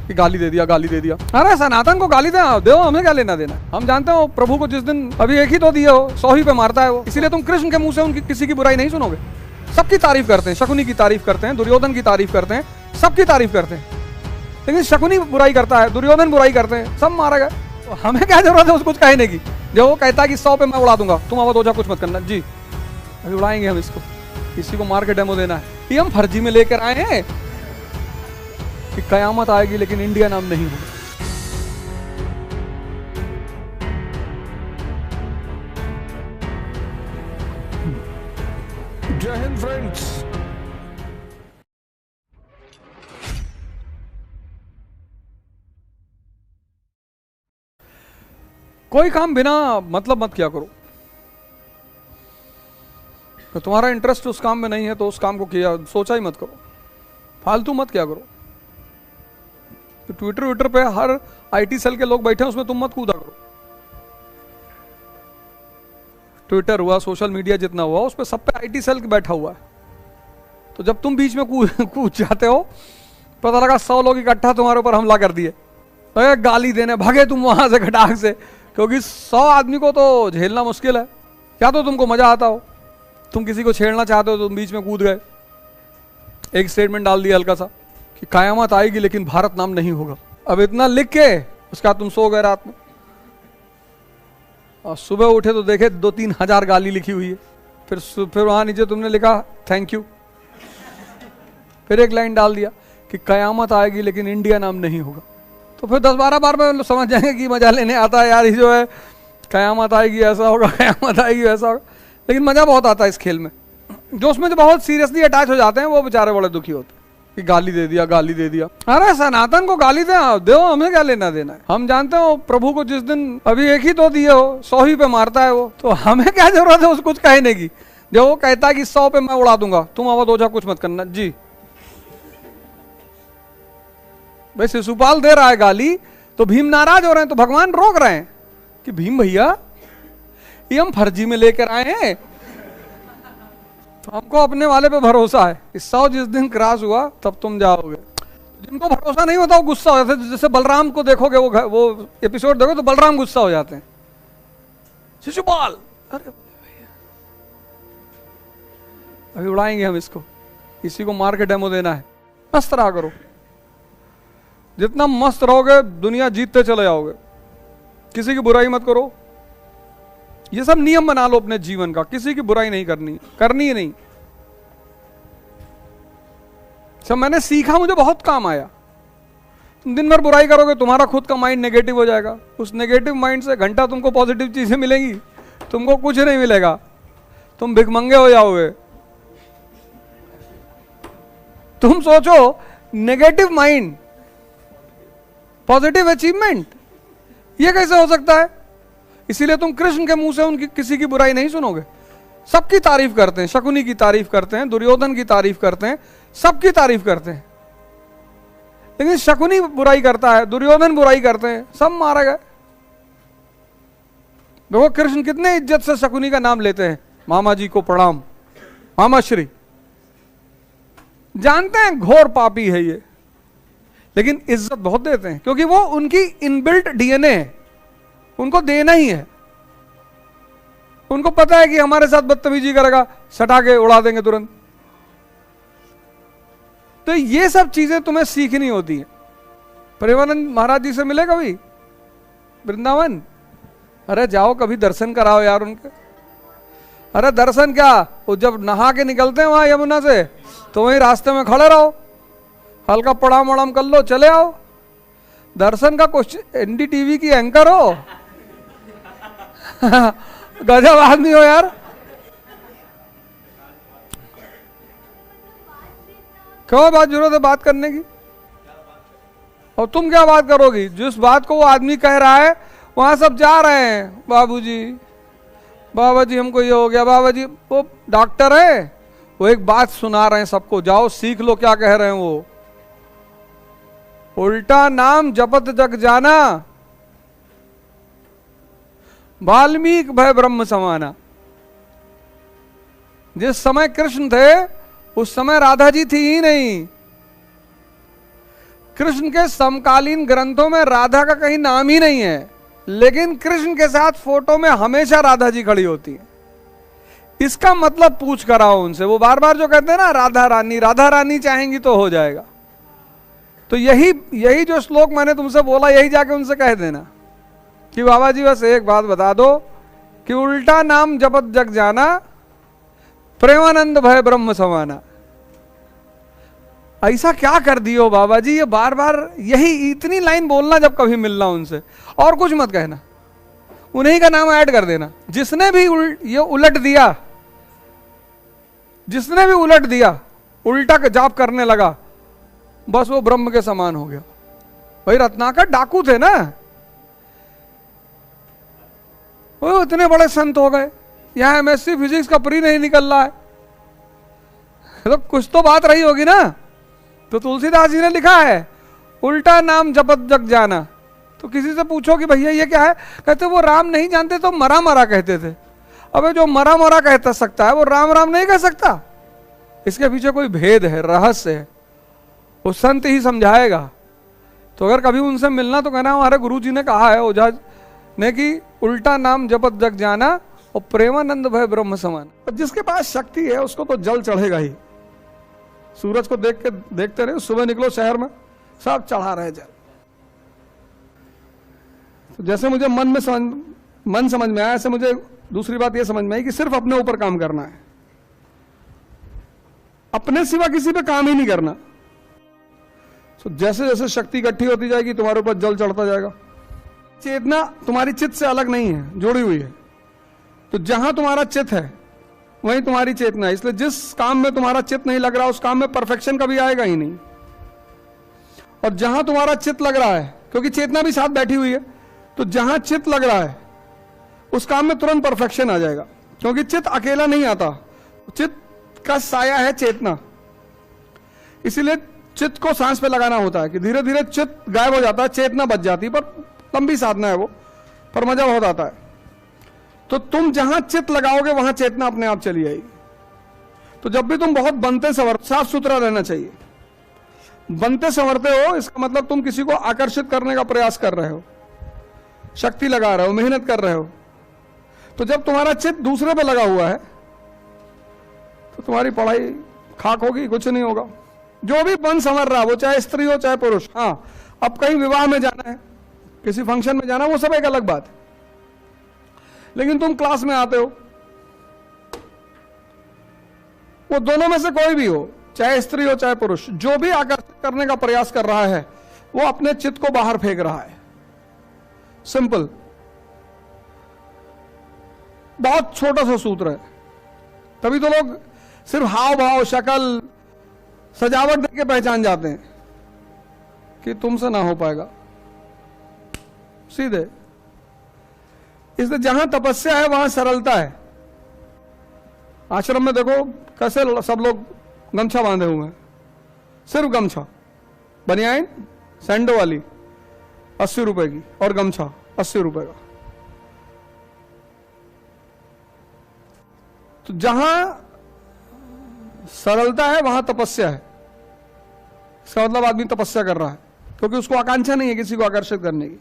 कि गाली दे दिया, गाली दे दिया। अरे सनातन को गाली दो, हमें क्या लेना देना। हम जानते हो प्रभु को जिस दिन अभी एक ही तो दिए हो, 100 ही पे मारता है वो। इसीलिए तुम कृष्ण के मुंह से उनकी किसी की बुराई नहीं सुनोगे। सबकी तारीफ करते हैं, शकुनी की तारीफ करते हैं, दुर्योधन की तारीफ करते हैं, सबकी तारीफ करते हैं। लेकिन शकुनी बुराई करता है, दुर्योधन बुराई करते हैं, सब मारा गया। तो हमें क्या जरूरत है उसको कुछ कहने की। जो वो कहता है कि 100 पे मैं उड़ा दूंगा, तुम आवाज हो जा, कुछ मत करना जी। अभी उड़ाएंगे हम इसको, किसी को मार के डेमो देना है। ये हम फर्जी में लेकर आए हैं कि कयामत आएगी लेकिन इंडिया नाम नहीं होगा। जय हिंद फ्रेंड्स। कोई काम बिना मतलब मत किया करो। तो तुम्हारा इंटरेस्ट उस काम में नहीं है तो उस काम को किया सोचा ही मत करो, फालतू मत किया करो। तो ट्विटर पे हर आईटी सेल के लोग बैठे हैं, उसमें तुम मत कूदा करो। ट्विटर हुआ, सोशल मीडिया जितना हुआ, उस पर सब पे आईटी सेल बैठा हुआ है। तो जब तुम बीच में कूद जाते हो, पता लगा 100 लोग इकट्ठा तुम्हारे ऊपर हमला कर दिए, तो गाली देने भागे तुम वहां से खटाक से, क्योंकि 100 आदमी को तो झेलना मुश्किल है। क्या तो तुमको मजा आता हो, तुम किसी को छेड़ना चाहते हो तो तुम बीच में कूद गए, एक स्टेटमेंट डाल दिया हल्का सा कि कयामत आएगी लेकिन भारत नाम नहीं होगा। अब इतना लिख के उसका तुम सो गए रात में, और सुबह उठे तो देखे 2-3 हजार गाली लिखी हुई है। फिर वहां नीचे तुमने लिखा थैंक यू, फिर एक लाइन डाल दिया कि कयामत आएगी लेकिन इंडिया नाम नहीं होगा। तो फिर 10-12 बार में समझ जाएंगे कि मजा लेने आता है यार, ये जो है कयामत आएगी ऐसा होगा, कयामत आएगी वैसा होगा। लेकिन मजा बहुत आता है इस खेल में। जो उसमें जो बहुत सीरियसली अटैच हो जाते हैं वो बेचारे बड़े दुखी होते हैं कि गाली दे दिया, गाली दे दिया। अरे सनातन को गाली दो, हमें क्या लेना देना है। हम जानते हो प्रभु को जिस दिन अभी एक ही तो दिए हो, 100 ही पे मारता है वो। तो हमें क्या जरूरत है उसको कुछ कहने की। जो वो कहता है कि 100 पे मैं उड़ा दूंगा, तुम आवाज हो जा, कुछ मत करना जी। भाई शिशुपाल दे रहा है गाली तो भीम नाराज हो रहे हैं, तो भगवान रोक रहे हैं कि भीम भैया ये हम फर्जी में लेकर आए हैं, तो हमको अपने वाले पे भरोसा है। 100 जिस दिन क्रॉस हुआ तब तुम जाओगे। जिनको भरोसा नहीं होता वो गुस्सा हो जाते हैं। जैसे बलराम को देखोगे, वो एपिसोड देखो तो बलराम गुस्सा हो जाते हैं, शिशुपाल अरे अभी उड़ाएंगे हम इसको, इसी को मार के डेमो देना है। मस्त रहा करो, जितना मस्त रहोगे दुनिया जीतते चले जाओगे। किसी की बुराई मत करो, ये सब नियम बना लो अपने जीवन का। किसी की बुराई नहीं करनी, करनी ही नहीं। सब मैंने सीखा, मुझे बहुत काम आया। तुम दिन भर बुराई करोगे, तुम्हारा खुद का माइंड नेगेटिव हो जाएगा। उस नेगेटिव माइंड से घंटा तुमको पॉजिटिव चीजें मिलेंगी, तुमको कुछ नहीं मिलेगा, तुम भिखमंगे हो जाओगे। तुम सोचो नेगेटिव माइंड पॉजिटिव अचीवमेंट, ये कैसे हो सकता है। इसीलिए तुम कृष्ण के मुंह से उनकी किसी की बुराई नहीं सुनोगे। सबकी तारीफ करते हैं, शकुनी की तारीफ करते हैं, दुर्योधन की तारीफ करते हैं, सबकी तारीफ करते हैं। लेकिन शकुनी बुराई करता है, दुर्योधन बुराई करते हैं, सब मारा गया। देखो कृष्ण कितने इज्जत से शकुनी का नाम लेते हैं, मामा जी को प्रणाम, मामा श्री। जानते हैं घोर पापी है ये, लेकिन इज्जत बहुत देते हैं, क्योंकि वो उनकी इनबिल्ट डीएनए है, उनको देना ही है। उनको पता है कि हमारे साथ बदतमीजी करेगा, सटा के उड़ा देंगे तुरंत। तो ये सब चीजें तुम्हें सीखनी होती है। प्रेमानंद महाराज जी से मिले कभी वृंदावन? अरे जाओ कभी दर्शन कराओ यार उनके। अरे दर्शन क्या, वो जब नहा के निकलते हैं वहां यमुना से, तो वहीं रास्ते में खड़े रहो, हल्का प्रणाम वणाम कर लो, चले आओ। दर्शन का क्वेश्चन, एनडीटीवी की एंकर हो गजब आदमी हो यार। क्यों बात जरूरत है बात करने की? और तुम क्या बात करोगी? जिस बात को वो आदमी कह रहा है वहां सब जा रहे हैं, बाबूजी बाबा जी हमको ये हो गया, बाबा जी। वो डॉक्टर है, वो एक बात सुना रहे हैं सबको, जाओ सीख लो क्या कह रहे हैं वो। उल्टा नाम जपत जग जाना, वाल्मीकि भय ब्रह्म समाना। जिस समय कृष्ण थे उस समय राधा जी थी ही नहीं। कृष्ण के समकालीन ग्रंथों में राधा का कहीं नाम ही नहीं है, लेकिन कृष्ण के साथ फोटो में हमेशा राधा जी खड़ी होती है। इसका मतलब पूछ कर आओ उनसे। वो बार बार जो कहते हैं ना राधा रानी चाहेंगी तो हो जाएगा। तो यही जो श्लोक मैंने तुमसे बोला, यही जाके उनसे कह देना कि बाबा जी बस एक बात बता दो कि उल्टा नाम जपत जग जाना, प्रेमानंद भय ब्रह्म समाना। ऐसा क्या कर दियो बाबा जी, ये बार बार यही इतनी लाइन बोलना जब कभी मिलना उनसे, और कुछ मत कहना, उन्हीं का नाम ऐड कर देना। जिसने भी ये उलट दिया, जिसने भी उलट दिया, उल्टा का जाप करने लगा, बस वो ब्रह्म के समान हो गया। भाई रत्नाकर डाकू थे ना, वो इतने बड़े संत हो गए, यहां एमएससी फिजिक्स का प्री नहीं निकल रहा है, तो कुछ तो बात रही होगी ना। तो तुलसीदास जी ने लिखा है उल्टा नाम जपत जग जाना। तो किसी से पूछो कि भैया ये क्या है, कहते वो राम नहीं जानते तो मरा मरा कहते थे। अबे जो मरा मरा कहता सकता है वो राम राम नहीं कह सकता। इसके पीछे कोई भेद है, रहस्य है, वो संत ही समझाएगा। तो अगर कभी उनसे मिलना तो कहना हमारे गुरु जी ने कहा है ओझा ने कि उल्टा नाम जपत जग जाना और प्रेमानंद भय ब्रह्म समान। तो जिसके पास शक्ति है उसको तो जल चढ़ेगा ही। सूरज को देखते रहे, सुबह निकलो शहर में सब चढ़ा रहे जल। तो जैसे मुझे मन समझ में आया, ऐसे मुझे दूसरी बात यह समझ में आई कि सिर्फ अपने ऊपर काम करना है, अपने सिवा किसी पे काम ही नहीं करना। तो जैसे जैसे शक्ति इकट्ठी होती जाएगी तुम्हारे ऊपर जल चढ़ता जाएगा। चेतना तुम्हारी चित्त से अलग नहीं है, जोड़ी हुई है। तो जहां तुम्हारा चित्त है वहीं तुम्हारी चेतना है। इसलिए जिस काम में तुम्हारा चित्त नहीं लग रहा उस काम में परफेक्शन कभी आएगा ही नहीं। और जहां तुम्हारा चित्त लग रहा है, क्योंकि चेतना भी साथ बैठी हुई है, तो जहां चित्त लग रहा है उस काम में तुरंत परफेक्शन आ जाएगा। क्योंकि चित्त अकेला नहीं आता, चित्त का साया है चेतना। इसीलिए चित्त को सांस पे लगाना होता है कि धीरे धीरे चित्त गायब हो जाता है, चेतना बच जाती है। पर लंबी साधना है वो, पर मजा बहुत आता है। तो तुम जहां चित्त लगाओगे वहां चेतना अपने आप चली आएगी। तो जब भी तुम बहुत बनते संवरते, साफ सुथरा रहना चाहिए। बनते संवरते हो इसका मतलब तुम किसी को आकर्षित करने का प्रयास कर रहे हो, शक्ति लगा रहे हो, मेहनत कर रहे हो। तो जब तुम्हारा चित्त दूसरे पे लगा हुआ है तो तुम्हारी पढ़ाई खाक होगी, कुछ नहीं होगा। जो भी बन संवर रहा, वो चाहे स्त्री हो चाहे पुरुष। हाँ, अब कहीं विवाह में जाना है, किसी फंक्शन में जाना, वो सब एक अलग बात है। लेकिन तुम क्लास में आते हो, वो दोनों में से कोई भी हो, चाहे स्त्री हो चाहे पुरुष, जो भी आकर्षित करने का प्रयास कर रहा है वो अपने चित्त को बाहर फेंक रहा है। सिंपल, बहुत छोटा सा सूत्र है। तभी तो लोग सिर्फ हाव भाव, शक्ल, सजावट देख के पहचान जाते हैं कि तुमसे ना हो पाएगा, सीधे। इसलिए जहां तपस्या है वहां सरलता है। आश्रम में देखो कैसे सब लोग गमछा बांधे हुए हैं, सिर्फ गमछा, बनियाइन सैंडो वाली 80 रुपए की और गमछा 80 रुपए का। तो जहां सरलता है वहां तपस्या है। इसका मतलब आदमी तपस्या कर रहा है, क्योंकि उसको आकांक्षा नहीं है किसी को आकर्षित करने की।